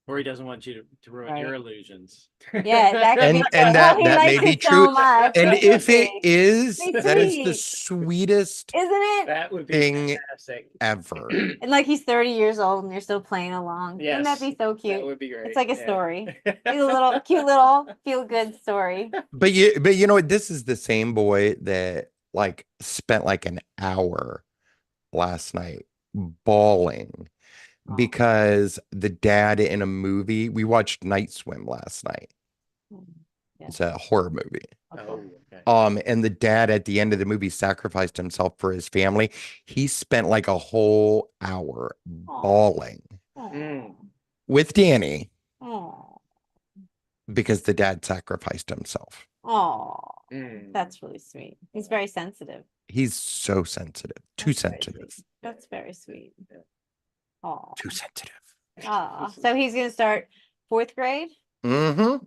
Or he doesn't want you to ruin your Right. illusions. Yeah, that could And- be and true. that- He that may likes be it so true. much. And It if could it be. is, Be that is the sweet. sweetest Isn't it? That would be Thing fantastic. ever. And like he's 30 years old and you're still playing along. Wouldn't that Yes, be so That cute? would be great. It's like a yeah. story. It's a little cute little feel good story. But you know what? This is the same boy that like spent like an hour last night bawling Aw. because the dad in a movie, we watched Night Swim last night. Yeah. It's a horror movie. Oh, okay. And the dad at the end of the movie sacrificed himself for his family. He spent like a whole hour Aw. bawling Mm. with Danny Oh, because the dad sacrificed himself. Mm. that's really sweet. He's very sensitive. He's so sensitive, too That's very sensitive, sweet. That's very sweet. Oh, too sensitive. so he's gonna start 4th grade.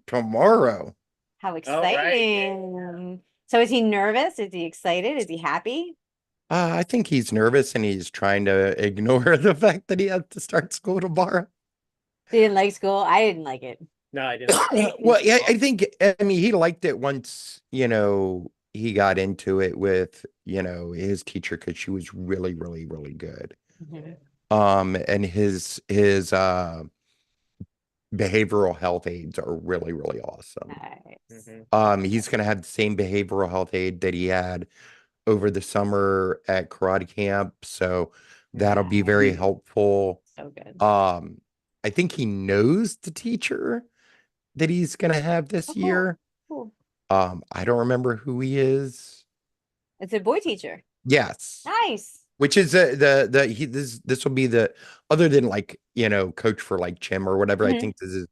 Tomorrow. How Oh, right. exciting! So is he nervous? Is he excited? Is he happy? I think he's nervous and he's trying to ignore the fact that he has to start school tomorrow. He didn't like school. I didn't like it. No, I didn't. Well, yeah, I think, I mean, he liked it once, he got into it with, his teacher because she was really, really, really good. Mhm. And his behavioral health aides are really, really awesome. Nice. Mhm. He's gonna have the same behavioral health aide that he had over the summer at karate camp, so that'll be very Nice. helpful. So good. I think he knows the teacher that he's gonna have this Oh, cool. year. Cool. I don't remember who he is. It's a boy teacher. Yes. Nice. Which is this will be the, other than like, coach for like Chim or whatever, I Mhm. think this is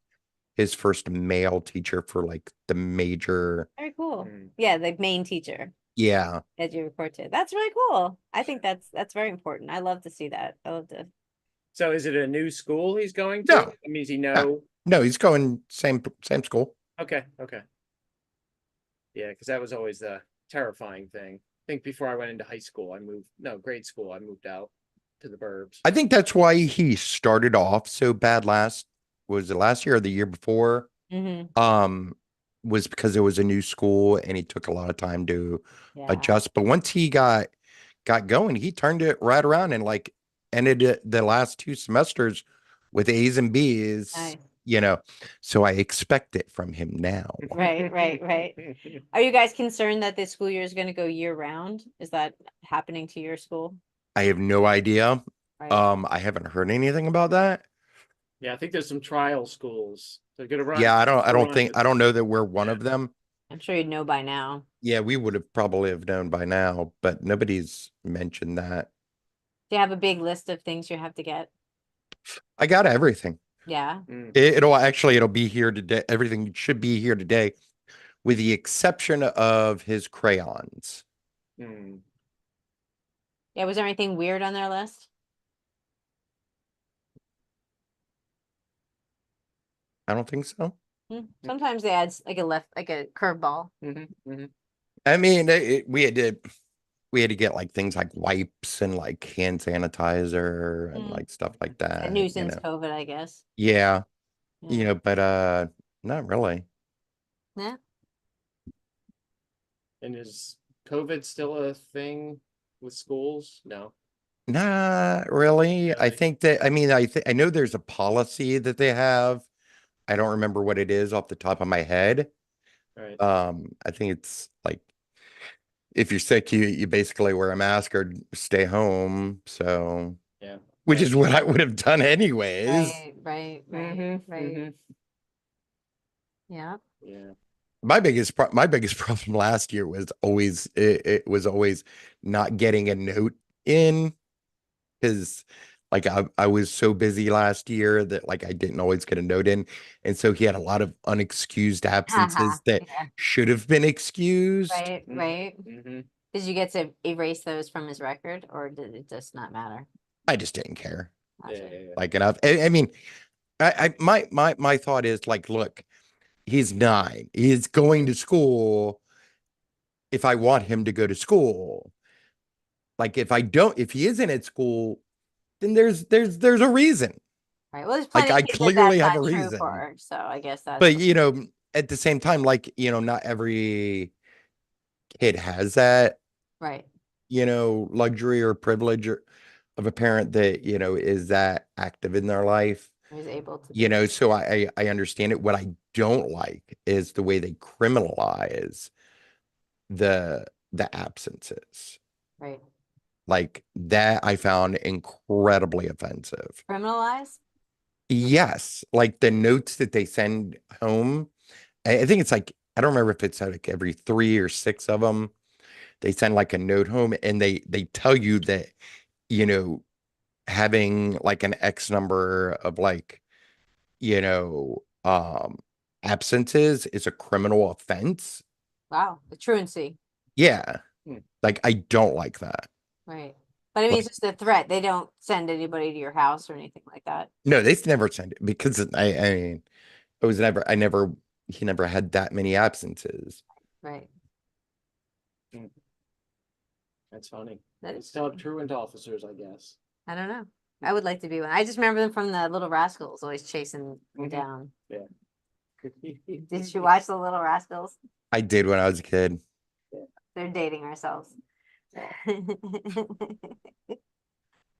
his first male teacher for like the major. Very cool. Mm. Yeah, the main teacher Yeah. that you report to. That's really cool. I think that's very important. I love to see that. I love to. So is it a new school he's going to? No. I mean, does he know? No, he's going same school. Okay, okay. Yeah, because that was always the terrifying thing. I think before I went into high school, grade school, I moved out to the burbs. I think that's why he started off so bad was it last year or the year before? Mhm. Was because it was a new school and he took a lot of time to Yeah. adjust. But once he got going, he turned it right around and like ended the last 2 semesters with A's and B's, Nice. So I expect it from him now. Right, right. Are you guys concerned that this school year is going to go year round? Is that happening to your school? I have no idea. Right. I haven't heard anything about that. Yeah, I think there's some trial schools. They're gonna run. Yeah, I don't run- know that we're one of them. I'm sure you'd know by now. Yeah, we would have probably have known by now, but nobody's mentioned that. Do you have a big list of things you have to get? I got everything. Yeah. Mm. It'll be here today. Everything should be here today, with the exception of his crayons. Mm. Yeah. Was there anything weird on their list? I don't think so. Sometimes they add like a curveball. Mhm, mhm. I mean, we had to get like things like wipes and like hand sanitizer and Mm. like stuff like A that. nuisance COVID, I guess. Yeah, Yeah. but not really. Yeah. And is COVID still a thing with schools? No. Not really. I Really? think that, I mean, I know there's a policy that they have. I don't remember what it is off the top of my head. Right. I think it's like if you're sick, you basically wear a mask or stay home. So, Yeah. which Right. is what I would have done anyways. Right. Mhm, Right. mhm. Yeah. Yeah. My biggest problem last year was always it was always not getting a note in, because like I was so busy last year that like I didn't always get a note in. And so he had a lot of unexcused absences that Yeah. should have been excused. Right. Right. Mhm. Did you get to erase those from his record, or did it just not matter? I just didn't care. Yeah, Gotcha. yeah, yeah. Like enough. I mean, my thought is like, look, he's 9. He's going to school if I want him to go to school. Like if he isn't at school, then there's a reason. Right. Well, there's Like plenty I of kids that clearly that's have a not true reason. for. So I guess that's. But at the same time, like, not every kid has that, Right. luxury or privilege of a parent that, is that active in their life. I was able to. So I understand it. What I don't like is the way they criminalize the absences. Right. Like that I found incredibly offensive. Criminalize. Yes, like the notes that they send home. I think it's like, I don't remember if it's like every 3 or 6 of them. They send like a note home and they tell you that, having like an X number of like, you know, um, absences is a criminal offense. Wow. The truancy. Yeah. Hmm. Like I don't like that. Right. But I mean, it's just a threat. They don't send anybody to your house or anything like that. No, they never send it because I mean, he never had that many absences. Right. That's funny. That They is. still have truant officers, I guess. I don't know. I would like to be one. I just remember them from the Little Rascals, always chasing them Mhm. down. Yeah. Did you watch the Little Rascals? I did when I was a kid. They're dating ourselves.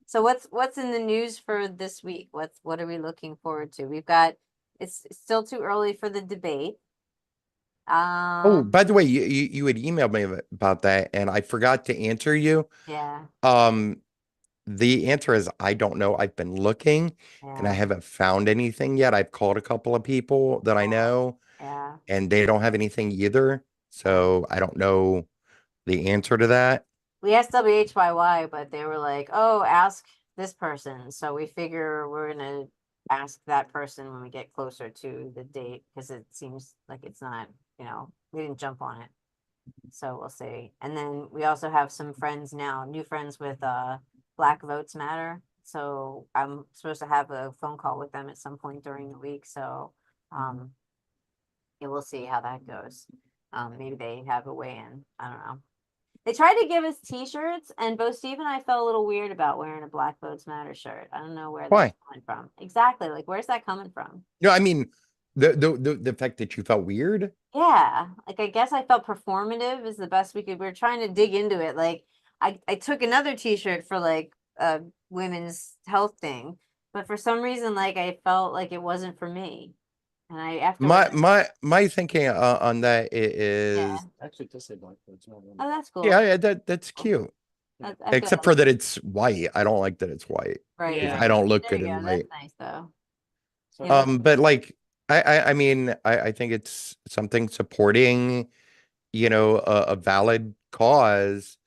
So what's in the news for this week? What are we looking forward to? We've got it's still too early for the debate. Oh, by the way, you had emailed me about that, and I forgot to answer you. Yeah, Um, the answer is I don't know. I've been looking, and I yeah, haven't found anything yet. I've called a couple of people that I know, yeah. and they don't have anything either. So I don't know the answer to that. We asked WHYY, but they were like, "Oh, ask this person." So we figure we're gonna ask that person when we get closer to the date because it seems like it's not, we didn't jump on it. So we'll see. And then we also have some friends now, new friends with Black Votes Matter. So I'm supposed to have a phone call with them at some point during the week. So yeah, we'll see how that goes. Maybe they have a way in. I don't know. They tried to give us t-shirts, and both Steve and I felt a little weird about wearing a Black Votes Matter shirt. I don't know where Why? that's coming from. Exactly. Like, where's that coming from? No, I mean the fact that you felt weird. Yeah, like I guess I felt performative is the best we could. We were trying to dig into it. Like I took another t-shirt for like a women's health thing, but for some reason like I felt like it wasn't for me. And I My afterwards, my thinking on that yeah. is Actually, to say Black Votes Matter. Oh, that's cool. yeah, that's cute. I feel Except for that it's white. I don't like that it's white. right. Yeah. I don't look There good you in go. white. That's nice though. So Yeah. But like I mean I think it's something supporting, a valid cause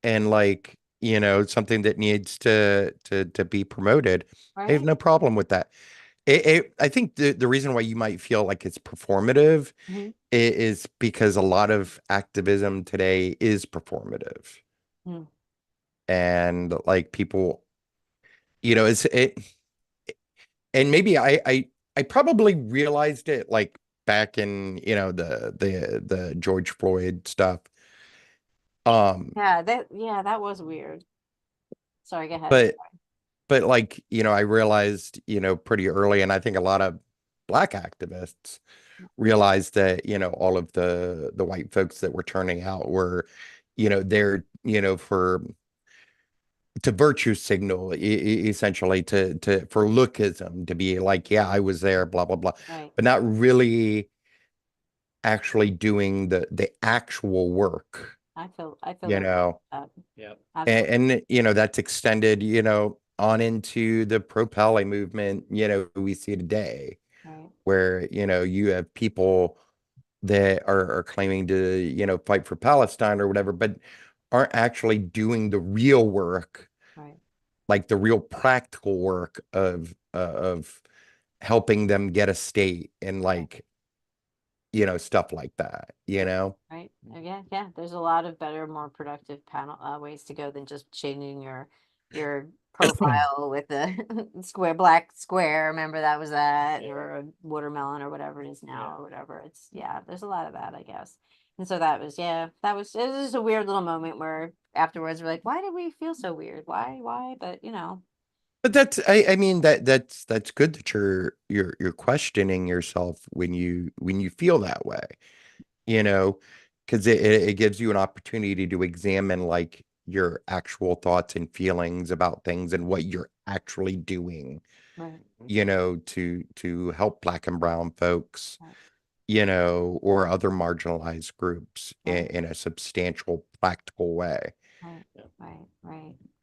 and like, something that needs to be promoted. I have Right. no problem with that. I think the reason why you might feel like it's performative Mhm. is because a lot of activism today is performative. Mm. And like people, it's it and maybe I probably realized it like back in, the George Floyd stuff. Yeah, that was weird. Sorry, go ahead. But like, I realized, pretty early, and I think a lot of black activists realized that, all of the white folks that were turning out were, there, for to virtue signal, essentially to for lookism, to be like, yeah, I was there, blah blah blah, Right. but not really actually doing the actual work, I feel you like know. that. yeah. Absolutely. And that's extended, on into the pro-Pele movement, we see today, Right. where, you have people that are claiming to, fight for Palestine or whatever, but aren't actually doing the real work, Right. like the real practical work of helping them get a state and like, stuff like that, Right. Yeah. There's a lot of better, more productive panel ways to go than just changing your profile with the square black square. Remember that was that, Yeah. or a watermelon or whatever it is now, Yeah. or whatever. There's a lot of that, I guess. And so it was just a weird little moment where afterwards we're like, why did we feel so weird? Why? But But I mean that's good that you're questioning yourself when you feel that way, you know, because it gives you an opportunity to examine like your actual thoughts and feelings about things and what you're actually doing, right, to help black and brown folks, right, or other marginalized groups right. in a substantial, practical way. Right, Yeah.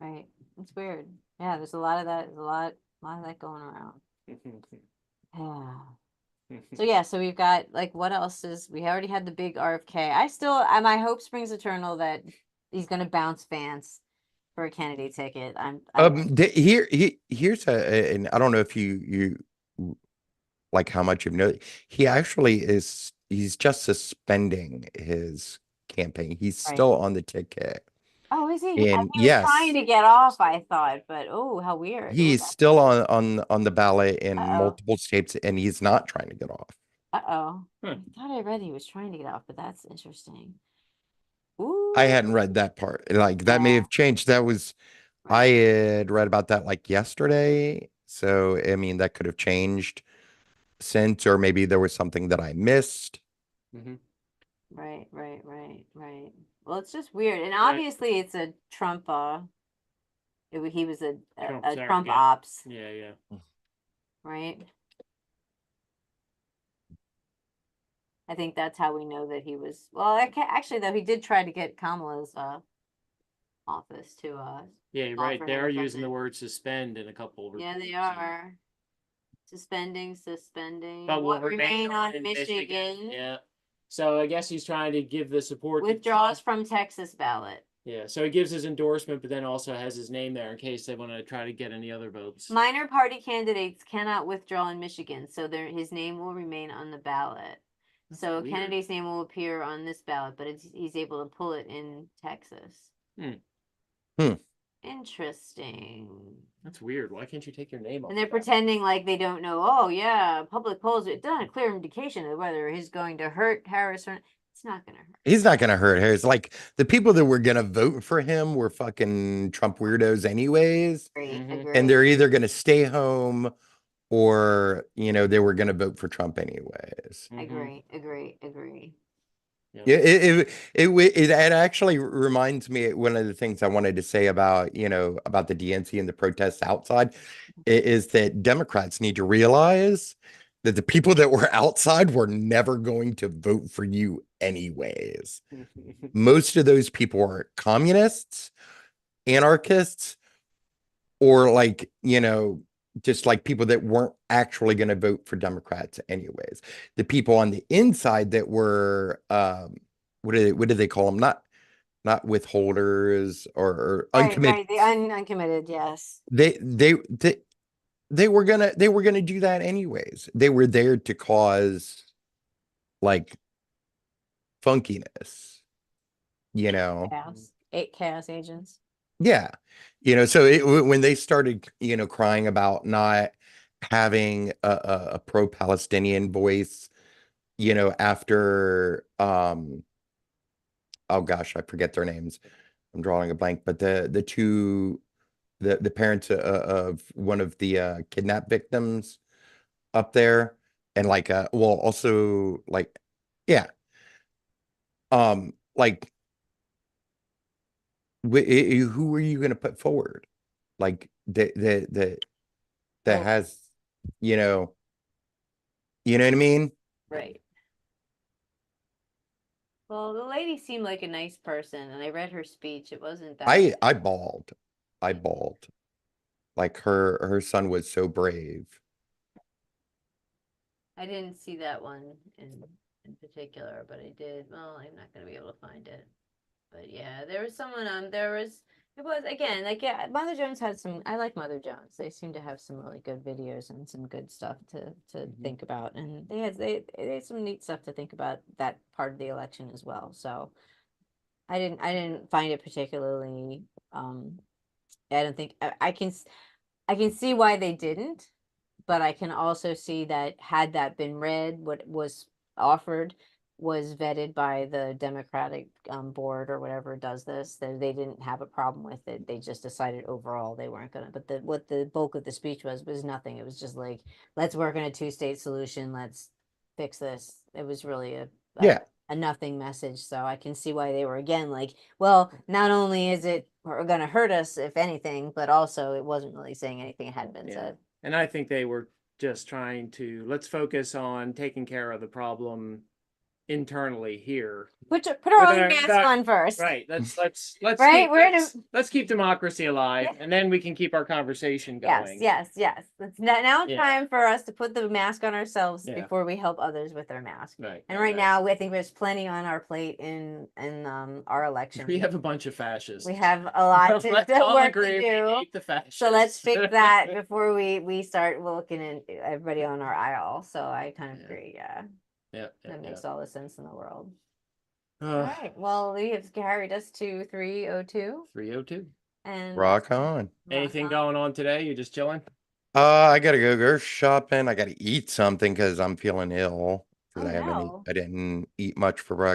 right. It's weird. Yeah, there's a lot of that. There's a lot of that going around. Yeah. So yeah, so we've got like what else we already had the big RFK. My hope springs eternal that he's gonna bounce Vance for a Kennedy ticket. Here's and I don't know if you like how much you've known. He actually he's just suspending his campaign. He's right. still on the ticket. Oh, is he? And He was trying yes, to get off, I thought, but oh, how weird. Oh, he's still on the ballot in uh-oh. multiple states, and he's not trying to get off. Uh-oh. Hmm. I thought I read he was trying to get off, but that's interesting. I Ooh. hadn't read that part. Like that may Yeah. have changed. That was I had read about that like yesterday. So, I mean, that could have changed since, or maybe there was something that I missed. Mhm. Right. Well, it's just weird, and obviously it's a Trump. He was a Trump Trump surrogate. ops, Yeah. right? I think that's how we know that he was. Well, actually, though, he did try to get Kamala's office to Yeah, you're offer right. him They're the using the president. word suspend in a couple of Yeah, they reports, are suspending. but will What remain remain on in Michigan? Yeah. So I guess he's trying to give the support to Withdraws Trump. from Texas ballot. Yeah, so he gives his endorsement, but then also has his name there in case they want to try to get any other votes. Minor party candidates cannot withdraw in Michigan, so his name will remain on the ballot. So weird. Kennedy's name will appear on this ballot, but he's able to pull it in Texas. Hmm. Interesting. That's weird. Why can't you take your name off? And they're the ballot? pretending like they don't know. Oh yeah, public polls. It's not a clear indication of whether he's going to hurt Harris or not. It's not going to hurt. He's not going to hurt Harris. Like the people that were going to vote for him were fucking Trump weirdos anyways. Mhm. And they're either going to stay home or, you know, they were going to vote for Trump anyways. Mhm. Agree. Yeah, it actually reminds me one of the things I wanted to say about, you know, about the DNC and the protests outside is that Democrats need to realize that the people that were outside were never going to vote for you anyways. Most of those people are communists, anarchists, or like, you know, just like people that weren't actually going to vote for Democrats anyways. The people on the inside that were what do they call them? Not withholders or uncommitted. Right. The uncommitted, yes. They were gonna do that anyways. They were there to cause like funkiness, you know. Chaos agents. Yeah. You know, so when they started, you know, crying about not having a pro-Palestinian voice, you know, after oh gosh, I forget their names. I'm drawing a blank, but the two the parents of one of the kidnap victims up there, and like well also like yeah, like who are you going to put forward, like that Well- has, you know what I mean? Right. Well, the lady seemed like a nice person, and I read her speech. It wasn't that. I bawled. Like her son was so brave. I didn't see that one in particular, but I did. Well, I'm not gonna be able to find it. But yeah, there was someone it was again like, yeah, Mother Jones had some. I like Mother Jones. They seem to have some really good videos and some good stuff to think about, and they had some neat stuff to think about that part of the election as well. So I didn't find it particularly. I don't think I can see why they didn't, but I can also see that had that been read, what was offered was vetted by the Democratic board or whatever does this, that they didn't have a problem with it. They just decided overall they weren't gonna. But what the bulk of the speech was nothing. It was just like, let's work on a two-state solution. Let's fix this. It was really Yeah. a nothing message. So I can see why they were again like, well, not only is it gonna hurt us if anything, but also it wasn't really saying anything it hadn't been Yeah. said. And I think they were just trying to let's focus on taking care of the problem internally here. Put our With own our- mask that- on first. Right. Let's Right, keep, we're in a- let's keep democracy alive, Yeah. and then we can keep our conversation going. Yes. It's now Yeah. time for us to put the mask on ourselves Yeah. before we help others with their mask. Right. And right now, I think there's plenty on our plate in our election. we have a bunch of fascists. We have a lot to Let's all work agree to we do. hate the fascists. So let's fix that before we start looking at everybody on our aisle. So I kind of Yeah. agree. Yeah, that makes all the sense in the world. All right. Well, we have carried us to 3:02 3:02. and Rock on. Anything on. going on today? You just chilling? I gotta go grocery shopping. I gotta eat something because I'm feeling ill because Oh, I no. didn't eat much for breakfast.